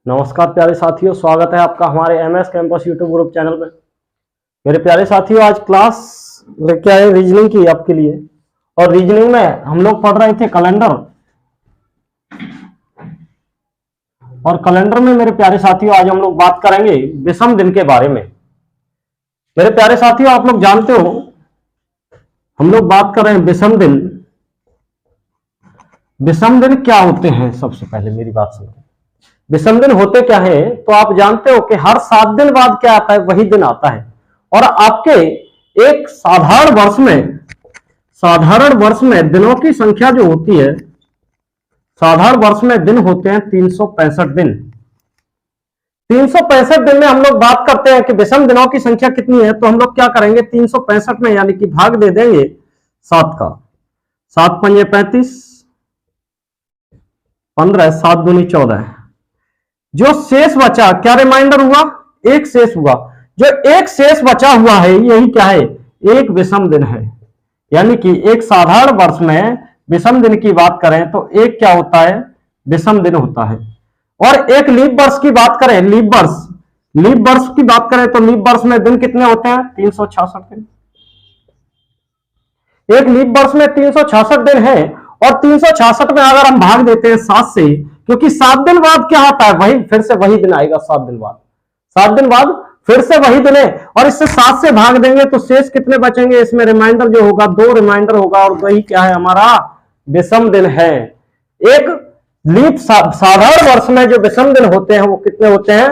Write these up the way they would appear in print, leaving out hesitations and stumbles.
नमस्कार प्यारे साथियों, स्वागत है आपका हमारे MS campus YouTube group channel में। मेरे प्यारे साथियों, आज क्लास लेके आए रीजनिंग की आपके लिए। और रीजनिंग में हम लोग पढ़ रहे थे कैलेंडर। और कैलेंडर में मेरे प्यारे साथियों आज हम लोग बात करेंगे विषम दिन के बारे में। मेरे प्यारे साथियों, आप लोग जानते हो हम लोग बात कर रहे हैं विषम दिन। विषम दिन क्या होते हैं? सबसे पहले मेरी बात सुनो। विषम दिन होते क्या है? तो आप जानते हो कि हर 7 दिन बाद क्या आता है? वही दिन आता है। और आपके एक साधारण वर्ष में दिनों की संख्या जो होती है, साधारण वर्ष में दिन होते हैं 365 दिन। 365 दिन में हम लोग बात करते हैं कि विषम दिनों की संख्या कितनी है। तो हम लोग क्या करेंगे, 365 में यानी कि भाग दे देंगे 7 का। 7 पंजे 35, 15, 7 दूनी 14। जो शेष बचा, क्या रिमाइंडर हुआ? एक शेष हुआ। जो एक शेष बचा हुआ है यही क्या है? एक विषम दिन है। यानी कि एक साधारण वर्ष में विषम दिन की बात करें तो एक क्या होता है? विषम दिन होता है। और एक लीप वर्ष की बात करें, लीप वर्ष की बात करें तो लीप वर्ष में दिन कितने होते हैं? 366 दिन। एक लीप वर्ष में 366 दिन है। और 366 में अगर हम भाग देते हैं 7 से, क्योंकि 7 दिन बाद क्या आता है? वही फिर से वही दिन आएगा। 7 दिन बाद फिर से वही दिन है। और इससे 7 से भाग देंगे तो शेष कितने बचेंगे? इसमें रिमाइंडर जो होगा 2 रिमाइंडर होगा। और वही क्या है? हमारा विषम दिन है। एक लीप साधारण वर्ष में जो विषम दिन होते हैं वो कितने होते हैं?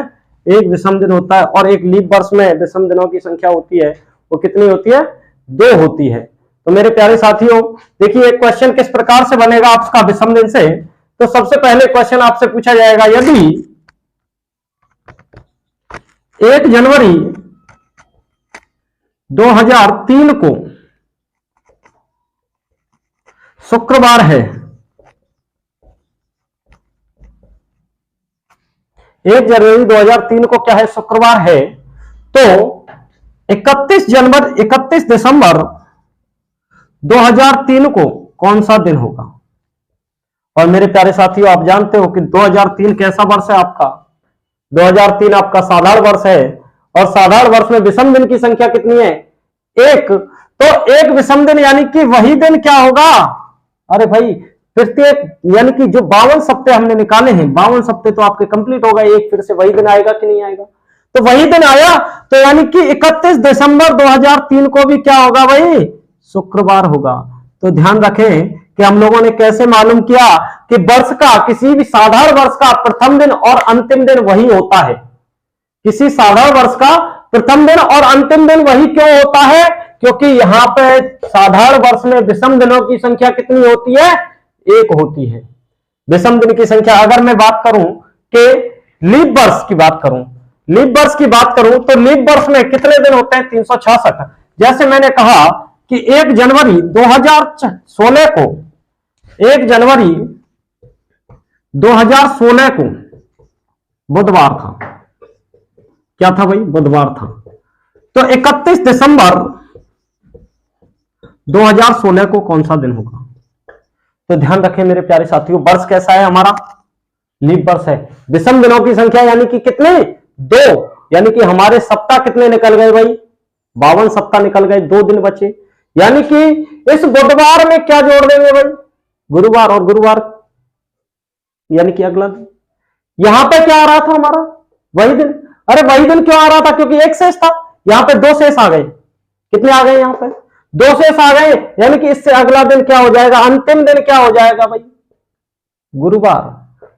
एक विषम दिन होता है। और एक लीप वर्ष में विषम दिनों की संख्या होती है वो कितनी होती है? 2 होती है। तो मेरे प्यारे साथियों, देखिए एक क्वेश्चन किस प्रकार से बनेगा आपका विषम दिन से। तो सबसे पहले क्वेश्चन आपसे पूछा जाएगा, यदि 1 जनवरी 2003 को शुक्रवार है, 1 जनवरी 2003 को क्या है? शुक्रवार है। तो 31 दिसंबर 2003 को कौन सा दिन होगा? और मेरे प्यारे साथियों, आप जानते हो कि 2003 कैसा वर्ष है आपका? 2003 आपका साधारण वर्ष है। और साधारण वर्ष में विषम दिन की संख्या कितनी है? 1। तो एक विषम दिन यानी कि वही दिन क्या होगा? अरे भाई, प्रत्येक यानी कि जो 52 सप्ते हमने निकाले हैं, 52 सप्ते तो आपके कंप्लीट हो गए। एक फिर से वही दिन आएगा कि नहीं आएगा? तो वही दिन आया। तो यानी कि 31 दिसंबर 2003 को भी क्या होगा भाई? शुक्रवार होगा। तो ध्यान रखें कि हम लोगों ने कैसे मालूम किया कि वर्ष का, किसी भी साधारण वर्ष का प्रथम दिन और अंतिम दिन वही होता है। किसी साधारण वर्ष का प्रथम दिन और अंतिम दिन वही क्यों होता है? क्योंकि यहां पे साधारण वर्ष में विषम दिनों की संख्या कितनी होती है? 1 होती है। विषम दिन की संख्या अगर मैं बात करूं कि लीप वर्ष की बात करूं, तो लीप वर्ष में कितने दिन होते हैं? 366। जैसे मैंने कहा कि 1 जनवरी 2016 को, 1 जनवरी 2016 को बुधवार था। क्या था भाई? बुधवार था। तो 31 दिसंबर 2016 को कौन सा दिन होगा? तो ध्यान रखें मेरे प्यारे साथियों, वर्ष कैसा है हमारा? लीप वर्ष है। विषम दिनों की संख्या यानी कि कितने? 2। यानी कि हमारे सप्ताह कितने निकल गए भाई? 52 सप्ताह निकल गए, 2 दिन बचे। यानी कि इस बुधवार में क्या जोड़ देंगे भाई? गुरुवार। और गुरुवार यानी कि अगला दिन। यहां पे क्या आ रहा था हमारा? वही दिन। अरे वही दिन क्यों आ रहा था? क्योंकि एक शेष था। यहां पे 2 शेष आ गए। कितने आ गए? यहां पे 2 शेष आ गए। यानी कि इससे अगला दिन क्या हो जाएगा? अंतिम दिन क्या हो जाएगा भाई? गुरुवार।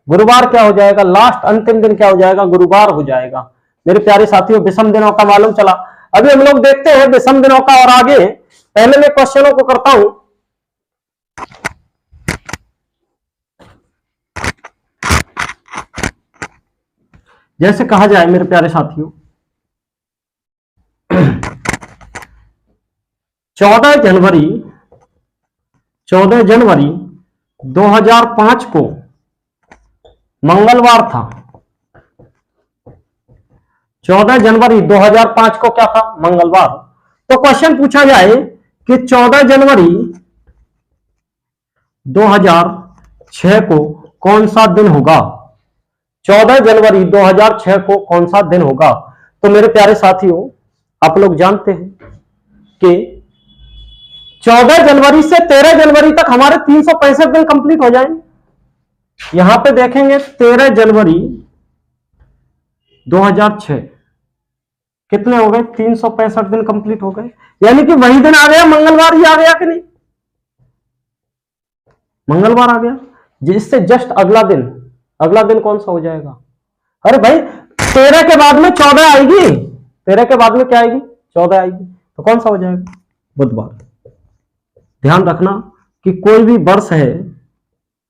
गुरुवार क्या हो जाएगा? लास्ट अंतिम दिन क्या हो जाएगा? गुरुवार हो जाएगा। मेरे प्यारे साथियों, विषम दिनों का मालूम चला। अभी हम लोग देखते हैं विषम दिनों का और आगे। पहले मैं क्वेश्चनों को करता हूं। जैसे कहा जाए मेरे प्यारे साथियों, 14 जनवरी 2005 को मंगलवार था। 14 जनवरी 2005 को क्या था? मंगलवार। तो क्वेश्चन पूछा जाए कि 14 जनवरी 2006 को कौन सा दिन होगा? 14 जनवरी 2006 को कौन सा दिन होगा? तो मेरे प्यारे साथियों, आप लोग जानते हैं कि 14 जनवरी से 13 जनवरी तक हमारे 365 दिन कंप्लीट हो जाएंगे। यहां पे देखेंगे 13 जनवरी 2006 कितने हो गए? 365 दिन कंप्लीट हो गए, यानी कि वही दिन आ गया, मंगलवार ही आ गया कि नहीं? मंगलवार आ गया। जिससे जस्ट अगला दिन कौन सा हो जाएगा? अरे भाई 13 के बाद में 14 आएगी, 13 के बाद में क्या आएगी? 14 आएगी, तो कौन सा हो जाएगा? बुधवार। ध्यान रखना कि कोई भी वर्ष है,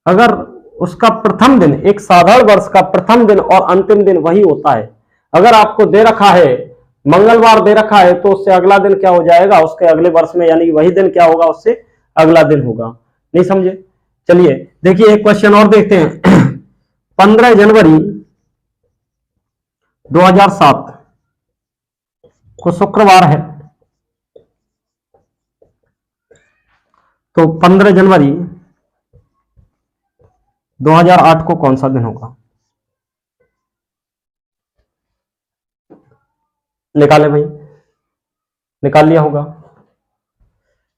अगर उसका प्रथम दिन, एक साधारण वर्ष का प्रथम दिन और अंतिम दिन वही होता है। अगर आपको दे रखा है मंगलवार दे रखा है, तो उससे अगला दिन क्या हो जाएगा? उसके अगले वर्ष में, यानी वही दिन क्या होगा? उससे अगला दिन होगा। नहीं समझे? चलिए देखिए एक क्वेश्चन और देखते हैं। 15 जनवरी 2007 को शुक्रवार है, तो 15 जनवरी 2008 को कौन सा दिन होगा? निकाले भाई, निकाल लिया होगा,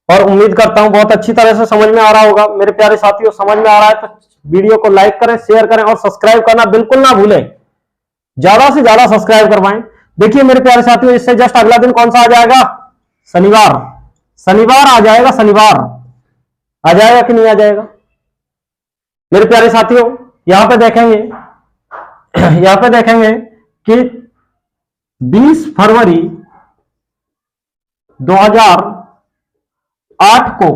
और उम्मीद करता हूं बहुत अच्छी तरह से समझ में आ रहा होगा। मेरे प्यारे साथियों, समझ में आ रहा है तो वीडियो को लाइक करें, शेयर करें और सब्सक्राइब करना बिल्कुल ना भूलें। ज्यादा से ज्यादा सब्सक्राइब करवाएं। देखिए मेरे प्यारे साथियों, इससे जस्ट अगला दिन कौन सा आ जाएगा? शनिवार। शनिवार आ जाएगा, शनिवार आ जाएगा कि नहीं आ जाएगा? मेरे प्यारे साथियों यहां पे देखेंगे कि 20 फरवरी 2008 को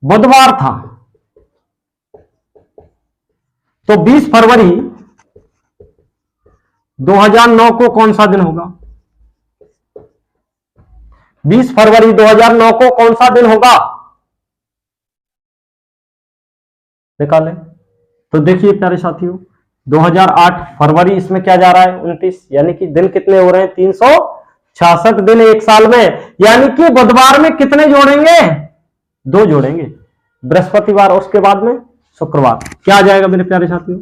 बुधवार था, तो 20 फरवरी 2009 को कौन सा दिन होगा? 20 फरवरी 2009 को कौन सा दिन होगा? निकाले। तो देखिए प्यारे साथियों, 2008 फरवरी, इसमें क्या जा रहा है? 29, यानी कि दिन कितने हो रहे हैं? 366 दिन एक साल में, यानी कि बुधवार में कितने जोड़ेंगे? 2 जोड़ेंगे, बृहस्पतिवार, उसके बाद में शुक्रवार। क्या आ जाएगा मेरे प्यारे साथियों?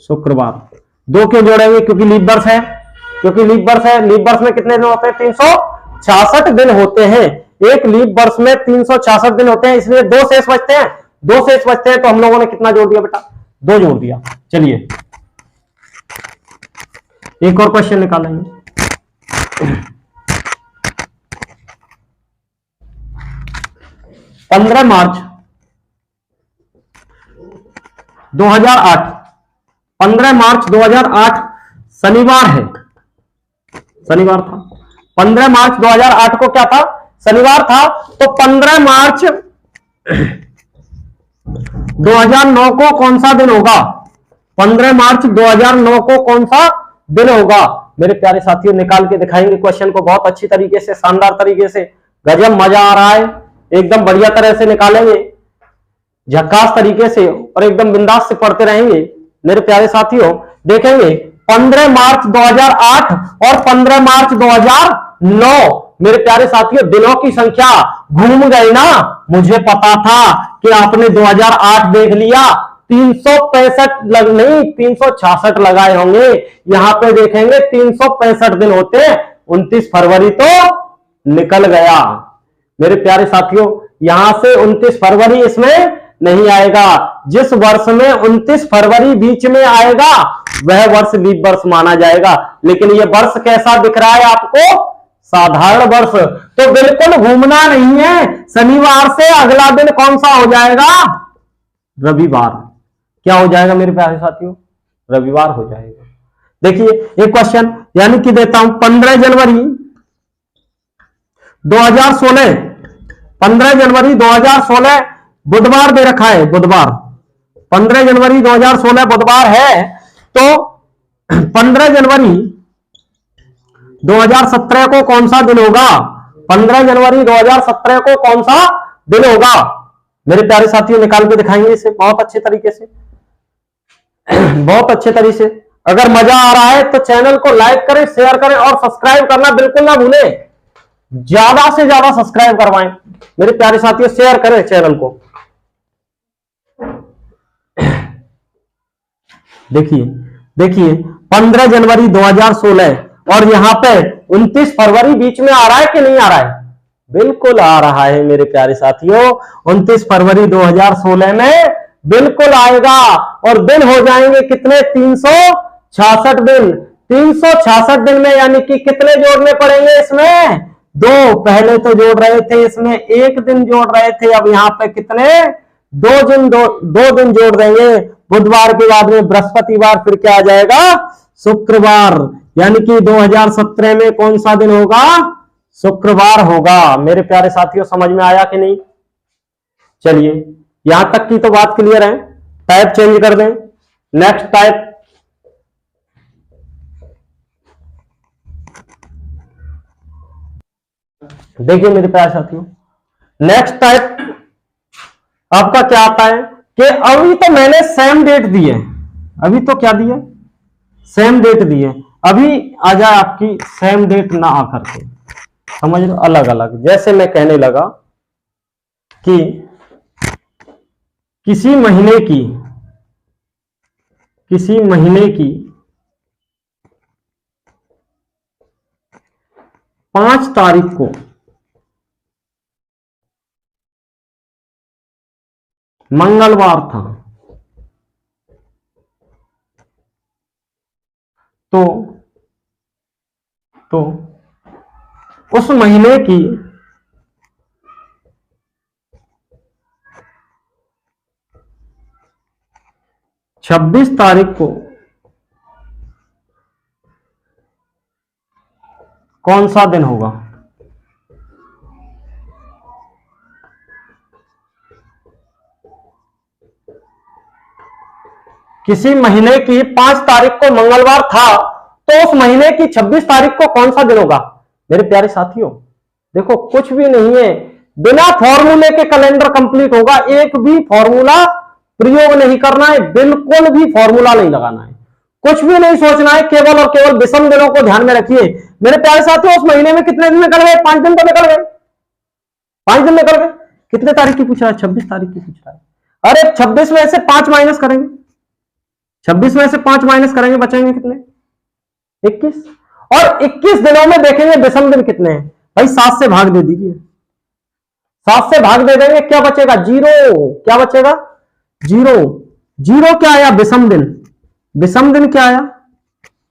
शुक्रवार। 2 क्यों जोड़ेंगे? क्योंकि लीप वर्ष है, लीप वर्ष में कितने दिन होते हैं? 366 दिन होते हैं। एक लीप वर्ष में 366 दिन होते हैं, इसलिए 2 शेष बचते हैं। 2 शेष बचते हैं, तो हम लोगों ने कितना जोड़ दिया बेटा? 2 जोड़ दिया। चलिए एक और क्वेश्चन निकालेंगे। 15 मार्च 2008, 15 मार्च 2008 शनिवार है, शनिवार था। 15 मार्च 2008 को क्या था? शनिवार था। तो 15 मार्च 2009 को कौन सा दिन होगा? 15 मार्च 2009 को कौन सा दिन होगा? मेरे प्यारे साथियों निकाल के दिखाएंगे क्वेश्चन को बहुत अच्छी तरीके से, शानदार तरीके से। गजब मजा आ रहा है, एकदम बढ़िया तरह से निकालेंगे, झक्कास तरीके से, और एकदम बिंदास से पढ़ते रहेंगे। मेरे प्यारे साथियों देखेंगे 15 मार्च 2008 और 15 मार्च 2009, मेरे प्यारे साथियों दिनों की संख्या घूम गई ना। मुझे पता था कि आपने 2008 देख लिया, 365 नहीं 366 लगाए होंगे। यहां पे देखेंगे 365 दिन होते हैं, 29 फरवरी तो निकल गया। मेरे प्यारे साथियों यहां से 29 फरवरी इसमें नहीं आएगा। जिस वर्ष में 29 फरवरी बीच में आएगा वह वर्ष लीप वर्ष माना जाएगा। लेकिन यह वर्ष कैसा दिख रहा है आपको? साधारण वर्ष। तो बिल्कुल घूमना नहीं है। शनिवार से अगला दिन कौन सा हो जाएगा? रविवार। क्या हो जाएगा मेरे प्यारे साथियों? रविवार हो जाएगा। देखिए एक क्वेश्चन यानी कि देता हूं, 15 जनवरी 2016, 15 जनवरी 2016 बुधवार दे रखा है, बुधवार। 15 जनवरी 2016 बुधवार है, तो 15 जनवरी 2017 को कौन सा दिन होगा? 15 जनवरी 2017 को कौन सा दिन होगा? मेरे प्यारे साथियों निकाल के दिखाएंगे इसे बहुत अच्छे तरीके से, बहुत अच्छे तरीके से। अगर मजा आ रहा है तो चैनल को लाइक करें, शेयर करें और सब्सक्राइब करना बिल्कुल ना भूलें। ज्यादा से ज्यादा सब्सक्राइब करवाएं मेरे प्यारे साथियों, शेयर करें चैनल को। देखिए देखिए 15 जनवरी 2016 और यहां पे 29 फरवरी बीच में आ रहा है कि नहीं आ रहा है? बिल्कुल आ रहा है मेरे प्यारे साथियों, 29 फरवरी 2016 में बिल्कुल आएगा। और दिन हो जाएंगे कितने? 366 दिन। 366 दिन में यानी कि कितने जोड़ने पड़ेंगे इसमें? दो। पहले तो जोड़ रहे थे इसमें एक दिन जोड़ रहे थे, अब यहां पे कितने? दो दिन जोड़ देंगे। बुधवार के बाद में बृहस्पतिवार, फिर क्या आ जाएगा? शुक्रवार। यानी कि 2017 में कौन सा दिन होगा? शुक्रवार होगा। मेरे प्यारे साथियों समझ में आया कि नहीं? चलिए यहां तक की तो बात क्लियर है। टाइप चेंज कर दें, नेक्स्ट टाइप। देखिए मेरे प्यारे साथियों, नेक्स्ट टाइप आपका क्या आता है कि अभी तो मैंने सेम डेट दी है, अभी तो क्या दी है? सेम डेट दी है। अभी आ जाए आपकी सेम डेट ना आकर के, समझ लो, अलग अलग। जैसे मैं कहने लगा कि किसी महीने की 5 तारीख को मंगलवार था, तो उस महीने की 26 तारीख को कौन सा दिन होगा? किसी महीने की 5 तारीख को मंगलवार था, तो उस महीने की 26 तारीख को कौन सा दिन होगा? मेरे प्यारे साथियों देखो, कुछ भी नहीं है, बिना फॉर्मूले के कैलेंडर कंप्लीट होगा। एक भी फॉर्मूला प्रयोग नहीं करना है, बिल्कुल भी फॉर्मूला नहीं लगाना है, कुछ भी नहीं सोचना है, केवल और केवल विषम दिनों को ध्यान में रखिए। मेरे प्यारे साथियों उस महीने में कितने दिन निकल गए? 5 दिन तो निकल गए, 5 दिन निकल गए। कितने तारीख की पूछ रहा है? 26 तारीख की पूछ रहा है। अरे 26 में से 5 माइनस करेंगे, 26 में से 5 माइनस करेंगे, बचेंगे कितने? 21। और 21 दिनों में देखेंगे विषम दिन कितने हैं। भाई 7 से भाग दे दीजिए, 7 से भाग दे देंगे, क्या बचेगा? 0। क्या बचेगा? 0। 0 क्या आया? विषम दिन। विषम दिन क्या आया?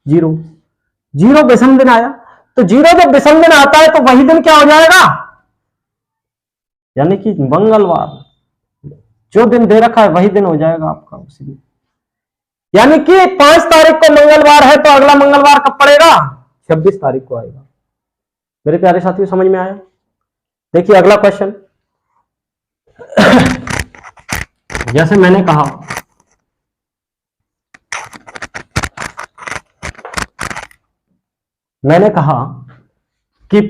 0। 0 विषम दिन आया। तो 0 जब विषम दिन आता है तो वही दिन क्या हो जाएगा? यानी कि मंगलवार, जो दिन दे रखा है वही दिन हो जाएगा आपका उसी दिन। यानी कि 5 तारीख को मंगलवार है तो अगला मंगलवार कब पड़ेगा? 26 तारीख को आएगा। मेरे प्यारे साथियों समझ में आया? देखिए अगला क्वेश्चन। जैसे मैंने कहा कि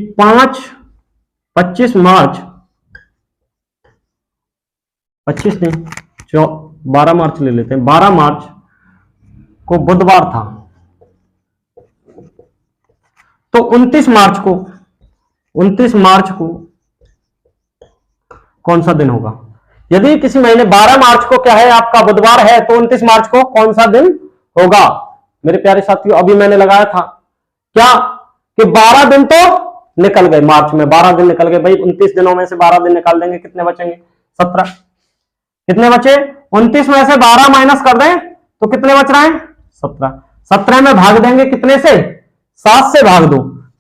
25 मार्च 25 नहीं 12 मार्च ले लेते हैं, 12 मार्च को बुधवार था, तो 29 मार्च को कौन सा दिन होगा? यदि किसी महीने 12 मार्च को क्या है आपका? बुधवार है, तो 29 मार्च को कौन सा दिन होगा? मेरे प्यारे साथियों अभी मैंने लगाया था क्या कि 12 दिन तो निकल गए, मार्च में 12 दिन निकल गए। भाई 29 दिनों में से 12 दिन निकाल देंगे, कितने बचेंगे? 17। कितने बचे? 29 में से 12 माइनस कर दें तो कितने बच रहे हैं? 17। 17 में भाग देंगे कितने से? 7 से भाग दो।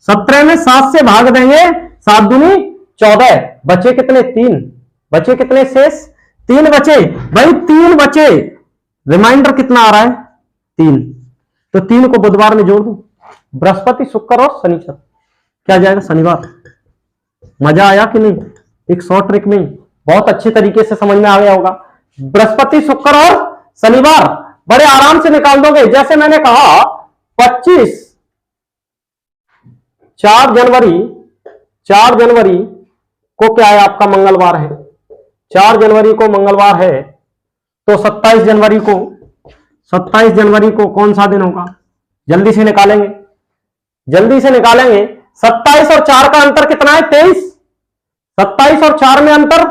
17 में 7 से भाग देंगे, 7 दूनी 14, बचे कितने? 3। बचे कितने शेष? 3 बचे। भाई 3 बचे, रिमाइंडर कितना आ रहा है? 3। तो 3 को बुधवार में जोड़ दो, बृहस्पति शुक्र और शनिवार, क्या जाएगा? शनिवार। मजा आया कि नहीं? एक शॉर्ट ट्रिक में बहुत अच्छे तरीके से समझ में आ गया होगा। बृहस्पति शुक्र और शनिवार बड़े आराम से निकाल दोगे। जैसे मैंने कहा 4 जनवरी को क्या है आपका? मंगलवार है। 4 जनवरी को मंगलवार है, तो 27 जनवरी को कौन सा दिन होगा? जल्दी से निकालेंगे, 27 और 4 का अंतर कितना है? 23। 27 और 4 में अंतर,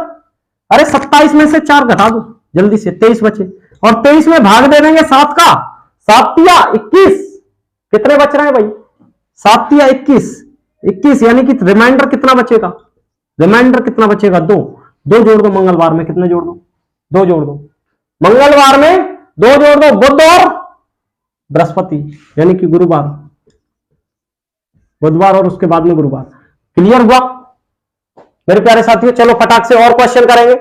अरे 27 में से 4 घटा दो जल्दी से, 23 बचे। और 23 में भाग दे देंगे 7 का, 7 या 21, कितने बच रहे हैं भाई? 7 या 21, 21 यानी कि रिमाइंडर कितना बचेगा? रिमाइंडर कितना बचेगा? 2 जोड़ दो मंगलवार में, कितने जोड़ दो? 2 जोड़ दो मंगलवार में, 2 जोड़ दो बुध और बृहस्पति यानी कि गुरुवार, बुधवार और उसके बाद में गुरुवार। क्लियर हुआ मेरे प्यारे साथियों? चलो फटाक से और क्वेश्चन करेंगे,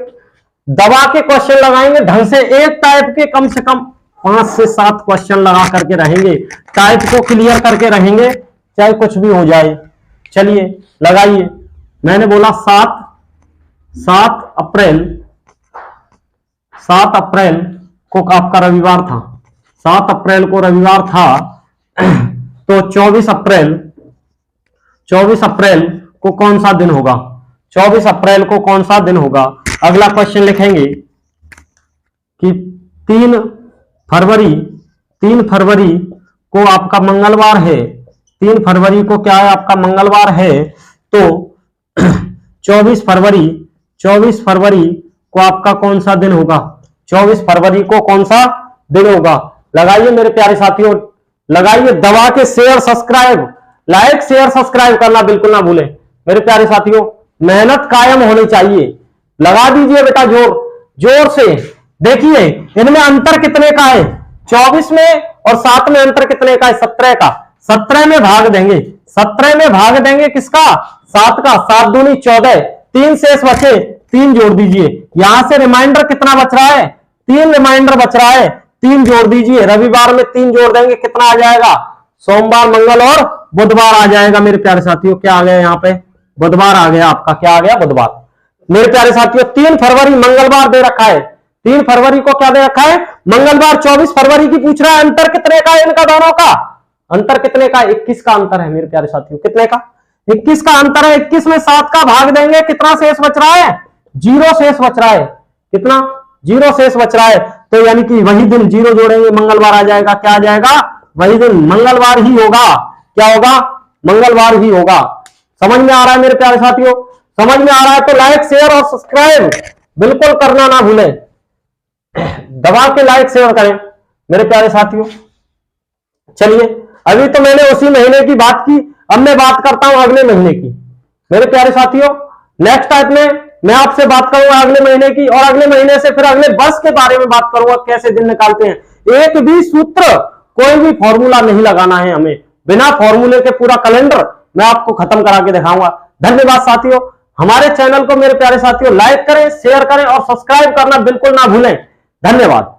दवा के क्वेश्चन लगाएंगे ढंग से, एक टाइप के कम से कम 5 से 7 क्वेश्चन लगा करके रहेंगे, टाइप को क्लियर करके रहेंगे, चाहे कुछ भी हो जाए। चलिए लगाइए। मैंने बोला 7 अप्रैल को आपका रविवार था, 7 अप्रैल को रविवार था, तो 24 अप्रैल को कौन सा दिन होगा? 24 अप्रैल को कौन सा दिन होगा? अगला क्वेश्चन लिखेंगे कि 3 फरवरी को आपका मंगलवार है, 3 फरवरी को क्या है आपका? मंगलवार है, तो 24 फरवरी को आपका कौन सा दिन होगा? 24 फरवरी को कौन सा दिन होगा? लगाइए मेरे प्यारे साथियों, लगाइए। दबा के share subscribe, like share subscribe करना बिल्कुल ना भूलें मेरे प्यारे साथियों, मेहनत कायम होनी चाहिए। लगा दीजिए बेटा जोर से। देखिए इनमें अंतर कितने का है? 24 में और 7 में अंतर कितने का है? 17 का। 17 में भाग देंगे, 17 में भाग देंगे किसका? 7 का। 7 दूनी 14, 3 शेष बचे, 3 जोड़ दीजिए। यहां से रिमाइंडर कितना बच रहा है? 3 रिमाइंडर बच रहा है, 3 जोड़ दीजिए। रविवार में 3 जोड़ देंगे, कितना आ जाएगा? सोमवार, मंगल और बुधवार आ जाएगा मेरे प्यारे साथियों। क्या आ गया यहाँ पे? बुधवार आ गया आपका। क्या आ गया? बुधवार। मेरे प्यारे साथियों 3 फरवरी मंगलवार दे रखा है, 3 फरवरी को क्या दे रखा है? मंगलवार। 24 फरवरी की पूछ रहा है, अंतर कितने का है इनका दोनों का? अंतर कितने का? 21 का अंतर है मेरे प्यारे साथियों। कितने का? 21 का अंतर है। 21 में 7 का भाग देंगे, कितना शेष बच रहा है? 0 शेष बच रहा है। कितना? 0 शेष बच रहा है। तो यानी कि वही दिन 0 जोड़ेंगे, मंगलवार आ जाएगा। क्या आ जाएगा? वही दिन मंगलवार ही होगा। क्या होगा? मंगलवार ही होगा। समझ में आ रहा है मेरे प्यारे साथियों? समझ में आ रहा है तो लाइक शेयर और सब्सक्राइब बिल्कुल करना ना भूलें। दबा के लाइक शेयर करें मेरे प्यारे साथियों। चलिए अभी तो मैंने उसी महीने की बात की, अब मैं बात करता हूं अगले महीने की मेरे प्यारे साथियों। नेक्स्ट टाइप में मैं आपसे बात करूंगा अगले महीने की, और अगले महीने से फिर अगले वर्ष के बारे में बात करूंगा, कैसे दिन निकालते हैं। एक भी सूत्र, कोई भी फॉर्मूला नहीं लगाना है हमें, बिना फॉर्मूले के पूरा कैलेंडर मैं आपको खत्म करा के दिखाऊंगा। धन्यवाद साथियों। हमारे चैनल को मेरे प्यारे साथियों लाइक करें, शेयर करें और सब्सक्राइब करना बिल्कुल ना भूलें। धन्यवाद।